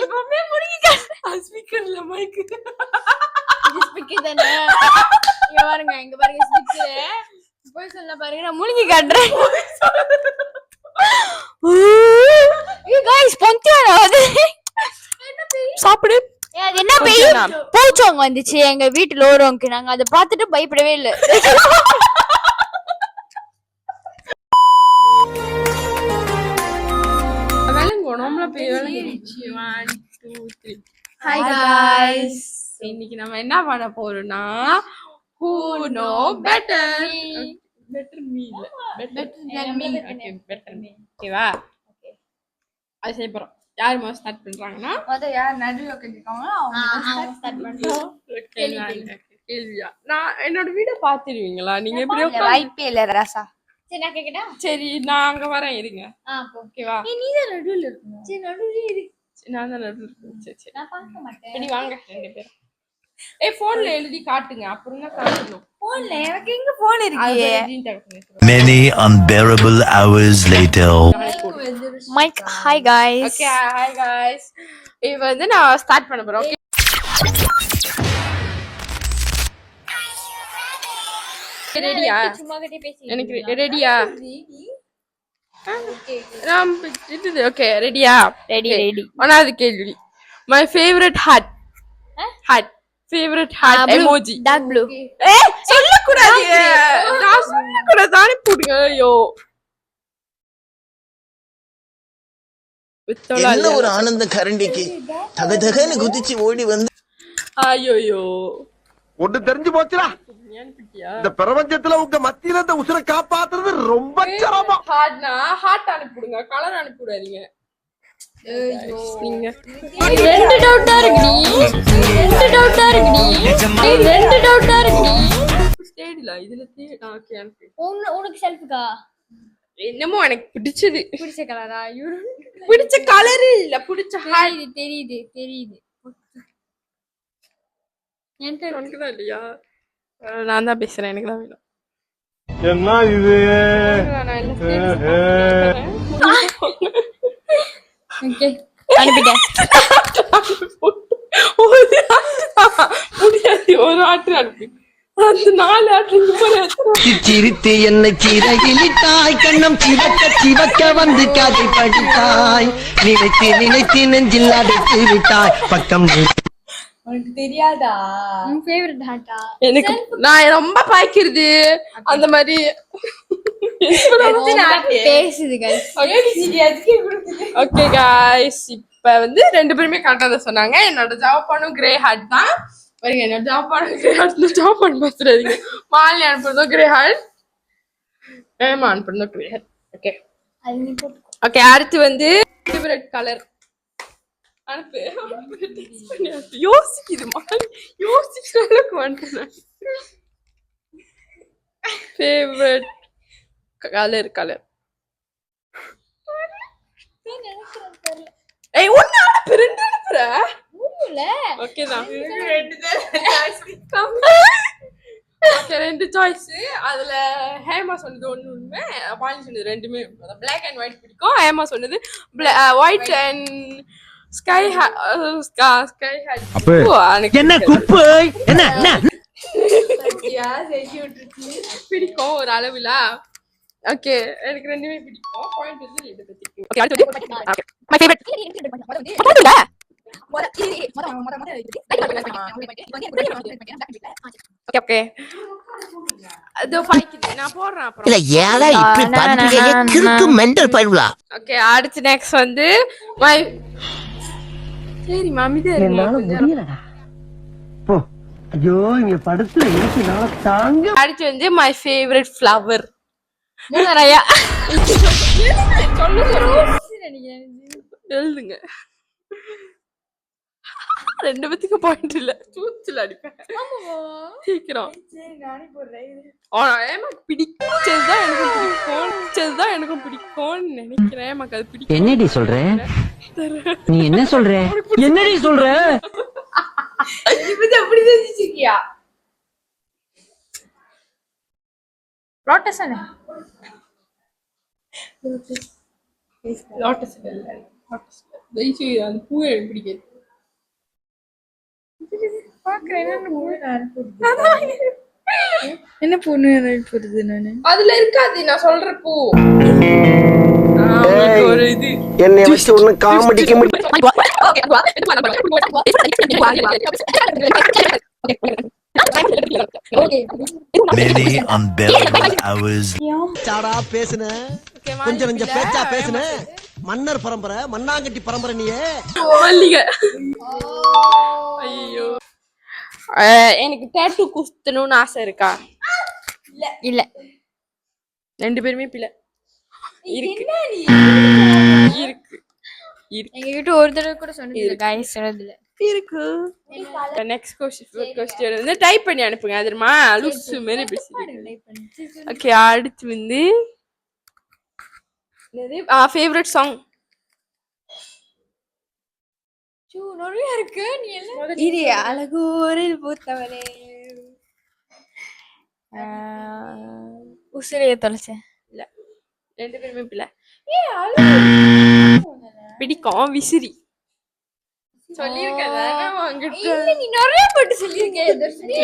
இப்பவே முடிக்க ஸ்பீக்கர்ல மைக் ஸ்பீக்கர் தானே. இங்க பாருங்க ஸ்பீக்கர். போய் சொல்ல பாருங்க, நான் முழுங்கி காட்டுறேன். சாப்பிடு. அது என்ன பேய்? பூச்சோங்க வந்துச்சு எங்க வீட்டுல ஓரவங்க. நாங்க அதை பார்த்துட்டு பயப்படவே இல்லை. ஹாய் காய்ஸ், இன்னைக்கு நம்ம என்ன பண்ண போறோம்னா who know better me ஓகேவா? அது செய்ய போறோம். யார் முதல்ல ஸ்டார்ட் பண்றாங்கன்னா யார் நடுவுல உட்கார்ந்திருக்காங்க அவங்க ஸ்டார்ட் பண்றோம். கேள்வியா? நான் என்னோட வீடியோ பாத்துருவீங்களா நீங்க? எப்படி வாய்ப்பே இல்ல ராசா. சரி நான் கேக்கட்டா? சரி நான் அங்க வரேன், இருங்க. ஓகேவா? நீ தான் நடுவுல இருக்கணும். சரி நடுவுல இரு. நான் தான் நடுவுல இருக்கேன். சரி நான் பார்க்க மாட்டேன். நீ வாங்க ரெண்டு பேரும். போன்ல எழுதி காட்டுங்க, அப்புறம் தான் காட்டணும். போன்ல எனக்கு எங்க போன் இருக்கு? Many unbearable hours later. Mike hi guys. Okay hi guys. இப்போ வந்து நான் ஸ்டார்ட் பண்ண போறேன். ஓகே ரெடியா? சும்மா கிட்ட பேசி. எனக்கு ரெடியா? ஓகே ரெடியா? ரெடி. ஒன்னாவது கேள்வி. My favourite heart. Favourite heart emoji. Dark blue. சொல்ல கூடாது. நான் சொல்ல கூடாது தானே போடுங்க. ஐயோ என்ன ஒரு ஆனந்த கரண்டிக்கு தகதகன்னு குதிச்சு ஓடி வந்து. ஐயோ ஒண்ணு தெரிஞ்சு போச்சுடா. இந்த பிரபஞ்சத்துல உங்க மத்தியில இந்த உசுரை காப்பாத்துறது ரொம்ப சிரமம். ஹார்ட்னா ஹார்ட் அனுப்பிடுங்க, கலர் அனுப்பிடாதீங்க. ரெண்டு டவுட்டா இருக்கு ஸ்டேடில இதுல ஓகே அனுப்பி. உனக்கு செல்ஃப்கா என்னமோ எனக்கு பிடிச்சது. பிடிச்ச கலரா? பிடிச்ச கலர் இல்ல, பிடிச்ச ஹார்ட். தெரியுது எனக்கு தான் இல்லையா? நான் தான் பேசுறேன், எனக்கு தான் வேணும். என்ன இது? ஓகே அனுப்பிட்டேன். முடியாது, ஒரு ஆட்டு அனுப்பி. அந்த 4 ஆட்டு சிரித்து என்னை சிறகிலிட்டாய், கண்ணம் சிவக்க வந்து காதை படித்தாய், நினைத்து நெஞ்சில் அடைத்து விட்டாய் பக்கம். உனக்கு தெரியாதா ஃபேவரட் ஹாட்டா? எனக்கு நான் ரொம்ப பாய்க்கிறது அந்த மாதிரி பேசுது गाइस. ஓகே गाइस, இப்ப வந்து ரெண்டு பேருமே கரெக்ட்டா தான் சொன்னாங்க. என்னோட ஜாப்பானும் கிரே ஹார்ட் தான். பாருங்க, என்னோட ஜாப்பானும் கிரே ஹார்ட் தான். ஜாப்பான் பாத்துறீங்க. மாலி அனுப்புறதும் கிரே ஹார்ட், ஏமா அனுப்புறதும் கிரே ஹார்ட். ஓகே அது நீ போட்டுக்கோ. ஓகே அடுத்து வந்து ஃபேவரட் கலர் அனுப்பு. யோசிக்குது மாலி, யோசிக்கிறதுக்கு வந்துட்டேன். ஃபேவரட் கலர் ஒன்னு அனுப்பு, ரெண்டு அனுப்புற மூணுல. ஓகே தான், ரெண்டு சாய்ஸ். அதுல ஹேமா சொன்னது ஒண்ணு உண்மை, பாலி சொன்னது ரெண்டுமே. பிளாக் அண்ட் ஒயிட் பிடிக்கும். ஹேமா சொன்னது ஒயிட் அண்ட் ஸ்கை என்ன குப்பு என்ன பிடிக்கும் ஒரு அளவுல. ஓகே எனக்கு ரெண்டுமே பிடிக்கும். பாயிண்ட் வந்து ரெண்டு பேத்துக்கு. ஓகே அடுத்து மை ஃபேவரட் இல்ல ஓகே ஓகே அது ஃபைட் நான் போடுறேன் அப்புறம். இல்ல ஏடா இப்படி பண்றீங்க? கிறுக்கு மெண்டல் பைப்லா. ஓகே அடுத்து நெக்ஸ்ட் வந்து மை சரி மாமிதே என்னால முடியலடா போ. ஐயோ இங்க படுத்துல இருக்குனால தாங்க. அடுத்து வந்து மை ஃபேவரட் ஃப்ளவர். மூணரையா சொல்லுங்க எழுதுங்க. ரெண்டு பேத்துக்கு பாயிண்ட் இல்ல, தூச்சுல அடிப்பேன். சீக்கிரம் பிடிச்சதுதான் எனக்கும் பிடிக்கும்னு நினைக்கிறேன். எனக்கு அது பிடிக்கும். என்னடி சொல்ற? நீ என்ன சொல்ற? என்னடி சொல்ற? அப்படி செஞ்சிருக்கியா? லோட்டஸ் லோட்டஸ் இல்ல, லோட்டஸ் தயவுசெய்து அந்த பூ எனக்கு பிடிக்காது. என்ன பொண்ணு போறது நானு அதுல இருக்காது நான் சொல்ற பூ. உங்களுக்கு ஒரு இது என்னை வச்சு ஒண்ணு காமெடி Many unbearable hours. சாடா பேசுன கொஞ்சம் கொஞ்சம் பேச்சா பேசுன மன்னர் பரம்பரை மண்ணாங்கட்டி பரம்பரை நீயே. மல்லிகை. ஐயோ எனக்கு டேட்டூ குத்தணும்னு ஆசை இருக்கா? இல்ல ரெண்டு பேருமே பிள்ளை இருக்கு இருக்கு எங்க கிட்ட ஒரு தடவை கூட சொன்னது गाइस சொன்னதில்ல இருக்கு. நெக்ஸ்ட் क्वेश्चन வந்து டைப் பண்ணி அனுப்புங்க. அதுமா லூசு மாதிரி பேசுறீங்க. ஓகே அடுத்து வந்து ஃபேவரட் சாங். நிறைய இருக்கு. நீ எல்லாம் இரு அழகோரில் பூத்தவளே உசிரைய தொலைச்சேன். இல்ல ரெண்டு பேருமே பிள்ளை. பிடிக்கும் விசிறி சொல்லிருக்கேன். நீ நிறைய பாட்டு சொல்லியிருக்கேன்.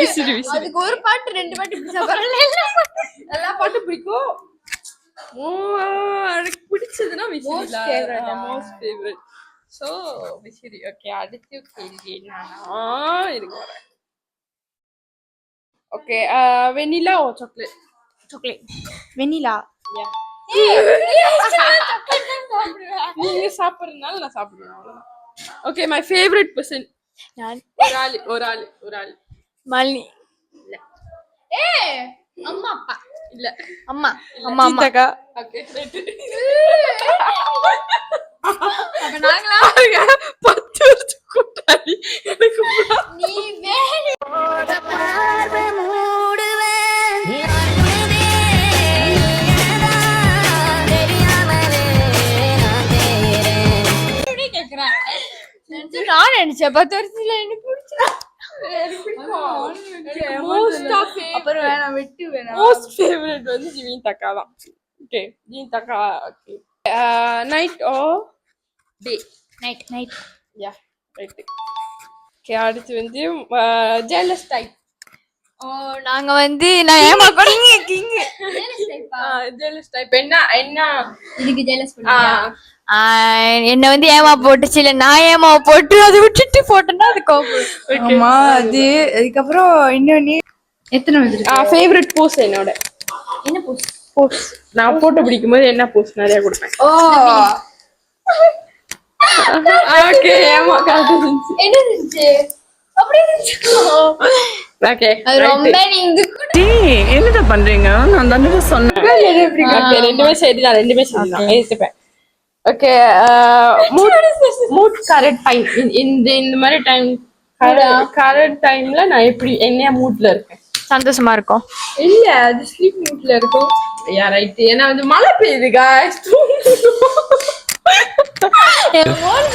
விசிறி விசிறி அதுக்கு ஒரு பாட்டு ரெண்டு பாட்டு பிடிச்சா பரவாயில்ல. எல்லா பாட்டும் பிடிக்கும். எனக்கு பிடிச்சதுன்னா விசிறி மோஸ்ட் ஃபேவரட். சோ விசிறி. ஓகே அடுத்து கேள்வி என்னன்னா இருங்க வரேன். Okay vanilla or chocolate? Chocolate vanilla. நீங்க சாப்பிடுறதுனால நான் சாப்பிடுவேன் அவ்வளவுதான். Okay my favourite person. நான் ஒரு ஆள் மாலினி. இல்ல அம்மா அப்பா இல்ல அம்மா அம்மா அம்மா சீதாக்கா. ஓகே அப்ப நாங்களா 10 வருஷம் கூட்டாளி எனக்கு நீ வேணும் நான் நினைச்சேன் 10 வருஷத்துல என்ன மோஸ்ட் ஃபேவரட் வந்து ஜீவின் தக்கா தான். ஓகே ஜீவின் தக்கா. Okay night oh day? Night night. Yeah right. Okay அடுத்து வந்து ஜெலஸ் டைப். நாங்க வந்து நான் ஏமா பண்ணீங்க கிங் ஜெலஸ் டைப் என்ன இதுக்கு ஜெலஸ் பண்ணுங்க. என்ன வந்து ஏமா போட்டுச்சு இல்ல நான் ஏமா போட்டு அதை விட்டுட்டு போட்டேன்னா அது கோபம். ஆமா அது அதுக்கப்புறம் இன்னொன்னு எத்தனை வந்துருக்கு ஃபேவரட் போஸ் என்னோட என்ன போஸ் நான் போட்டோ பிடிக்கும் போது என்ன போஸ் நிறைய கொடுப்பேன். ஓ ஓகே ஏமா காட்டுச்சு என்ன இருந்துச்சு அப்படி இருந்துச்சு. ஓகே அது ரொம்ப நீங்க என்னடா பண்றீங்க நான் தானே சொன்னேன். ஓகே ரெண்டுமே சரிதான் ஏத்துப்பேன். ஓகே மூட் கரெக்ட் டைம் இந்த மாதிரி டைம் கரெக்ட் டைம்ல நான் எப்படி என்ன மூட்ல இருக்கேன்? சந்தோஷமா இருக்கும். இல்ல அது ஸ்லீப் மூட்ல இருக்கும். Yeah right. ஏன்னா வந்து மழை பெய்யுது गाइस.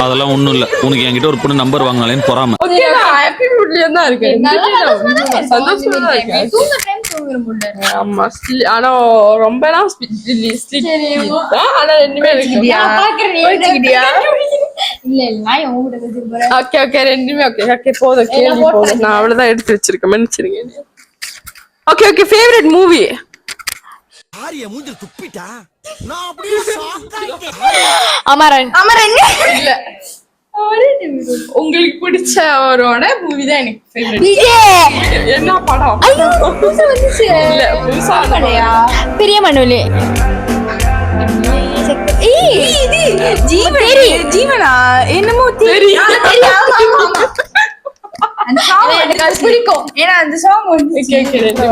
அதெல்லாம் ஒண்ணும் இல்ல. உனக்கு என்கிட்ட ஒரு பொண்ணு நம்பர் வாங்கினாலேன்னு பொறாம. ஓகே நான் ஹாப்பி மூட்ல தான் இருக்கேன். சந்தோஷமா தான் இருக்கேன். தூங்க டைம் தூங்குற முடியல. ஆமா ஆனா ரொம்பலாம் ஸ்லீப் ஆனா ரெண்டுமே இருக்கு. இல்ல நான் உங்ககிட்ட பேசிட்டு போறேன். ஓகே ஓகே ரெண்டுமே ஓகே ஓகே போதும் கேள்வி போதும். நான் அவ்வளவுதான் எடுத்து வச்சிருக்கேன் மன்னிச்சிருங்க. Okay okay favourite movie. ஆரிய மூஞ்சில துப்பிட்டா நான் அப்படியே ஷாக் ஆயிட்டேன். அமரன். அமரன் இல்ல உங்களுக்கு பிடிச்சவரோட மூவி தான் எனக்கு ஃபேவரட். என்ன படம்? இல்ல புதுசா இல்லையா பெரிய மனுலி. ஜீவனா என்னமோ தெரியும். அந்த சாங் எனக்கு பிடிக்கும். ஏன்னா அந்த சாங் வந்து ஓகே ஓகே ரெண்டு